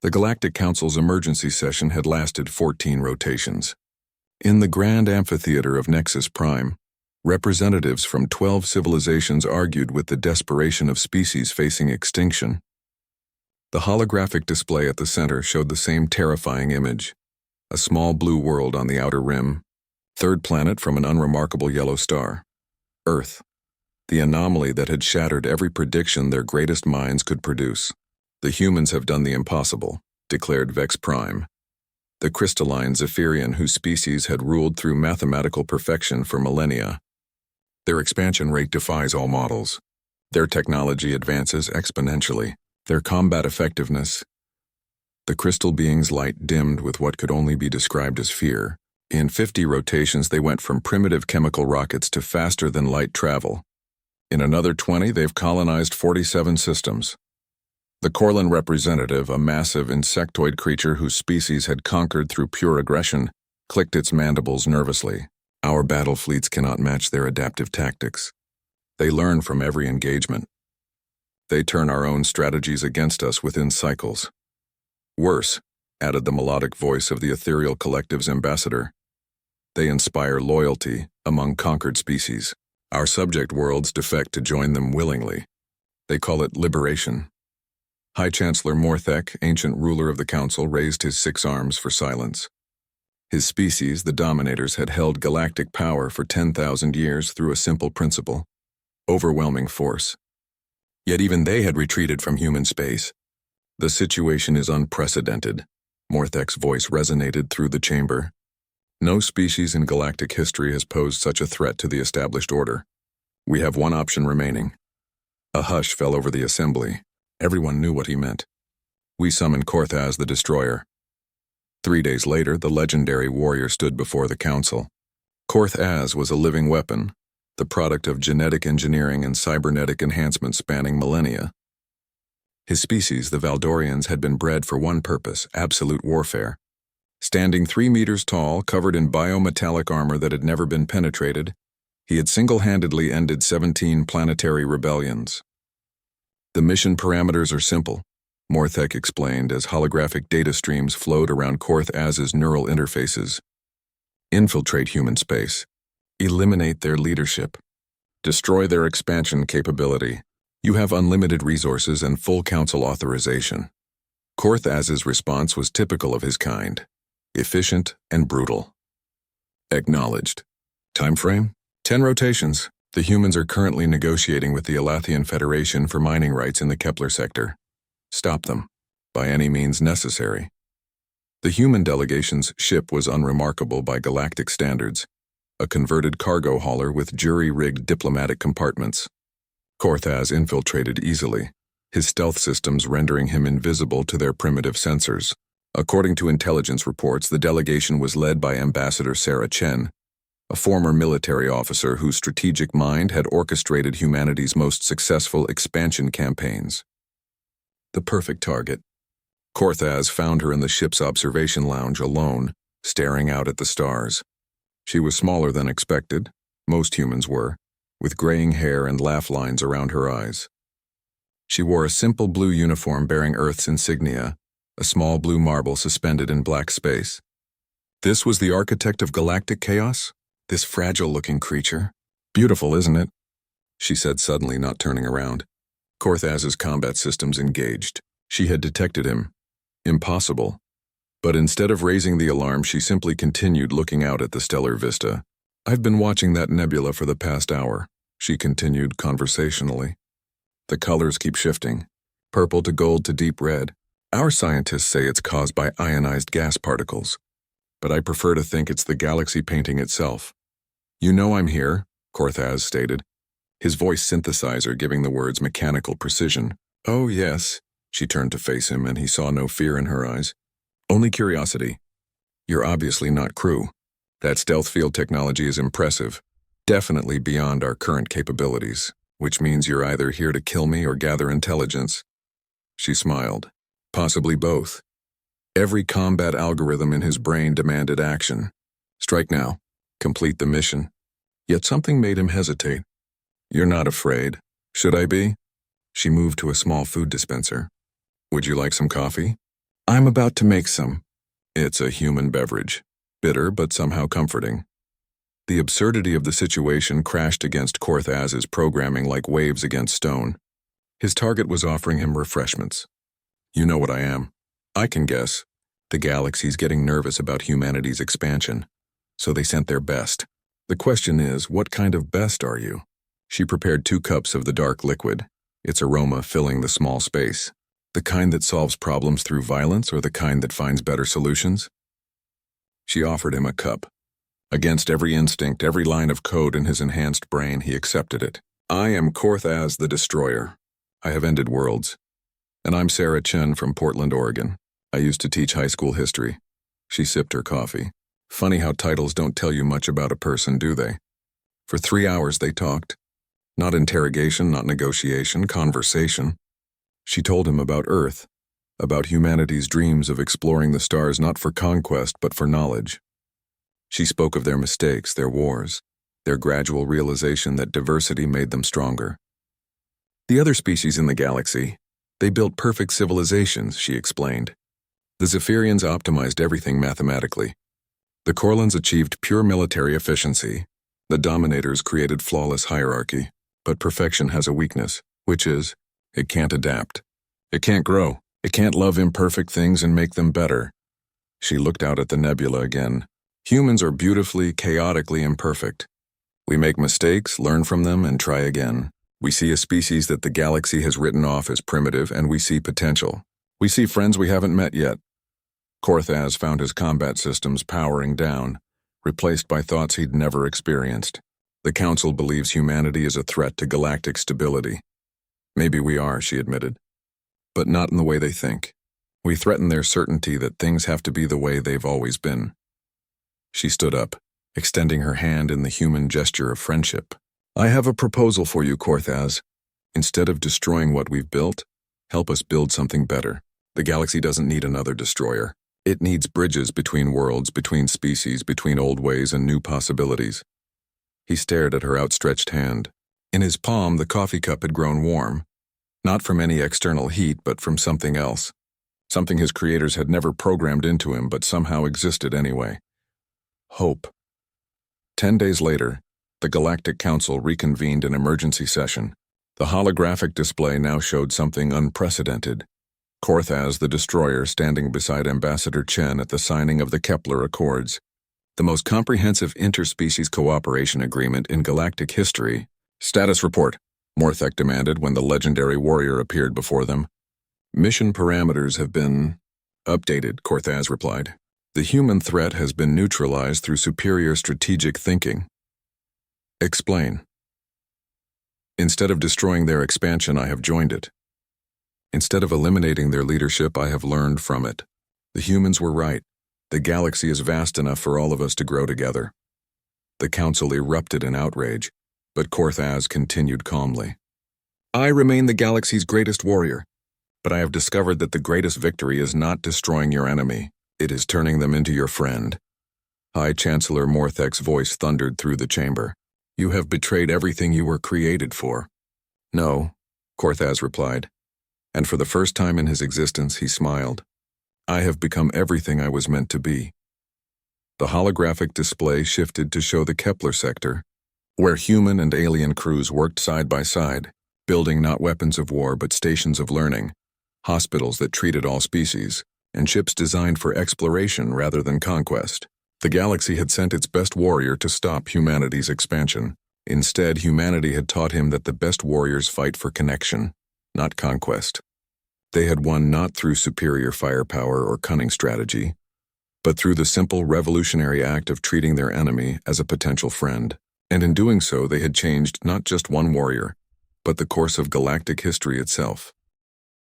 The Galactic Council's emergency session had lasted 14 rotations. In the grand amphitheater of Nexus Prime, representatives from 12 civilizations argued with the desperation of species facing extinction. The holographic display at the center showed the same terrifying image: a small blue world on the outer rim, third planet from an unremarkable yellow star, Earth, the anomaly that had shattered every prediction their greatest minds could produce. "The humans have done the impossible," declared Vex Prime, the crystalline Zephyrian whose species had ruled through mathematical perfection for millennia. "Their expansion rate defies all models. Their technology advances exponentially. Their combat effectiveness—" The crystal being's light dimmed with what could only be described as fear. In 50 rotations they went from primitive chemical rockets to faster-than-light travel. In another 20 they've colonized 47 systems. The Corlin representative, a massive insectoid creature whose species had conquered through pure aggression, clicked its mandibles nervously. "Our battle fleets cannot match their adaptive tactics. They learn from every engagement. They turn our own strategies against us within cycles. Worse," added the melodic voice of the ethereal collective's ambassador, "they inspire loyalty among conquered species. Our subject worlds defect to join them willingly. They call it liberation." High Chancellor Morthek, ancient ruler of the Council, raised his 6 arms for silence. His species, the Dominators, had held galactic power for 10,000 years through a simple principle: overwhelming force. Yet even they had retreated from human space. "The situation is unprecedented," Morthek's voice resonated through the chamber. "No species in galactic history has posed such a threat to the established order. We have one option remaining." A hush fell over the assembly. Everyone knew what he meant. "We summon Korthaz the Destroyer." 3 days later, the legendary warrior stood before the council. Korthaz was a living weapon, the product of genetic engineering and cybernetic enhancement spanning millennia. His species, the Valdorians, had been bred for one purpose: absolute warfare. Standing 3 meters tall, covered in biometallic armor that had never been penetrated, he had single-handedly ended 17 planetary rebellions. "The mission parameters are simple," Morthek explained as holographic data streams flowed around Korthaz's neural interfaces. "Infiltrate human space. Eliminate their leadership. Destroy their expansion capability. You have unlimited resources and full council authorization." Korthaz's response was typical of his kind: efficient and brutal. "Acknowledged. Time frame? 10 rotations. The humans are currently negotiating with the Alathian Federation for mining rights in the Kepler sector. Stop them, by any means necessary." The human delegation's ship was unremarkable by galactic standards, a converted cargo hauler with jury-rigged diplomatic compartments. Korthaz infiltrated easily, his stealth systems rendering him invisible to their primitive sensors. According to intelligence reports, the delegation was led by Ambassador Sarah Chen, a former military officer whose strategic mind had orchestrated humanity's most successful expansion campaigns. The perfect target. Korthaz found her in the ship's observation lounge alone, staring out at the stars. She was smaller than expected, most humans were, with graying hair and laugh lines around her eyes. She wore a simple blue uniform bearing Earth's insignia, a small blue marble suspended in black space. This was the architect of galactic chaos? This fragile-looking creature? "Beautiful, isn't it?" she said suddenly, not turning around. Korthaz's combat systems engaged. She had detected him. Impossible. But instead of raising the alarm, she simply continued looking out at the stellar vista. "I've been watching that nebula for the past hour," she continued conversationally. "The colors keep shifting, purple to gold to deep red. Our scientists say it's caused by ionized gas particles, but I prefer to think it's the galaxy painting itself." "You know I'm here," Korthaz stated, his voice synthesizer giving the words mechanical precision. "Oh, yes." She turned to face him, and he saw no fear in her eyes. "Only curiosity. You're obviously not crew. That stealth field technology is impressive, definitely beyond our current capabilities, which means you're either here to kill me or gather intelligence." She smiled. "Possibly both." Every combat algorithm in his brain demanded action. Strike now. Complete the mission. Yet something made him hesitate. "You're not afraid. Should I be?" She moved to a small food dispenser. "Would you like some coffee?" I'm about to make some. It's a human beverage. Bitter, but somehow comforting. The absurdity of the situation crashed against Korthaz's programming like waves against stone. His target was offering him refreshments. You know what I am. I can guess. The galaxy's getting nervous about humanity's expansion, so they sent their best. The question is, what kind of best are you? She prepared 2 cups of the dark liquid, its aroma filling the small space. The kind that solves problems through violence or the kind that finds better solutions? She offered him a cup. Against every instinct, every line of code in his enhanced brain, he accepted it. I am Korthaz the Destroyer. I have ended worlds. And I'm Sarah Chen from Portland, Oregon. I used to teach high school history. She sipped her coffee. Funny how titles don't tell you much about a person, do they? For 3 hours they talked. Not interrogation, not negotiation, conversation. She told him about Earth, about humanity's dreams of exploring the stars not for conquest but for knowledge. She spoke of their mistakes, their wars, their gradual realization that diversity made them stronger. The other species in the galaxy, they built perfect civilizations, she explained. The Zephyrians optimized everything mathematically. The Corlans achieved pure military efficiency. The Dominators created flawless hierarchy. But perfection has a weakness, which is, it can't adapt. It can't grow. It can't love imperfect things and make them better. She looked out at the nebula again. Humans are beautifully, chaotically imperfect. We make mistakes, learn from them, and try again. We see a species that the galaxy has written off as primitive, and we see potential. We see friends we haven't met yet. Korthaz found his combat systems powering down, replaced by thoughts he'd never experienced. The Council believes humanity is a threat to galactic stability. Maybe we are, she admitted. But not in the way they think. We threaten their certainty that things have to be the way they've always been. She stood up, extending her hand in the human gesture of friendship. I have a proposal for you, Korthaz. Instead of destroying what we've built, help us build something better. The galaxy doesn't need another destroyer. It needs bridges between worlds, between species, between old ways and new possibilities. He stared at her outstretched hand. In his palm, the coffee cup had grown warm. Not from any external heat, but from something else. Something his creators had never programmed into him, but somehow existed anyway. Hope. 10 days later, the Galactic Council reconvened an emergency session. The holographic display now showed something unprecedented. Korthaz the Destroyer standing beside Ambassador Chen at the signing of the Kepler Accords. The most comprehensive interspecies cooperation agreement in galactic history. Status report, Morthek demanded when the legendary warrior appeared before them. Mission parameters have been updated, Korthaz replied. The human threat has been neutralized through superior strategic thinking. Explain. Instead of destroying their expansion, I have joined it. Instead of eliminating their leadership, I have learned from it. The humans were right. The galaxy is vast enough for all of us to grow together. The council erupted in outrage, but Korthaz continued calmly. I remain the galaxy's greatest warrior, but I have discovered that the greatest victory is not destroying your enemy. It is turning them into your friend. High Chancellor Morthek's voice thundered through the chamber. You have betrayed everything you were created for. No, Korthaz replied, and for the first time in his existence he smiled. I have become everything I was meant to be. The holographic display shifted to show the Kepler sector, where human and alien crews worked side by side, building not weapons of war but stations of learning, hospitals that treated all species, and ships designed for exploration rather than conquest. The galaxy had sent its best warrior to stop humanity's expansion. Instead, humanity had taught him that the best warriors fight for connection, not conquest. They had won not through superior firepower or cunning strategy, but through the simple revolutionary act of treating their enemy as a potential friend. And in doing so, they had changed not just one warrior, but the course of galactic history itself.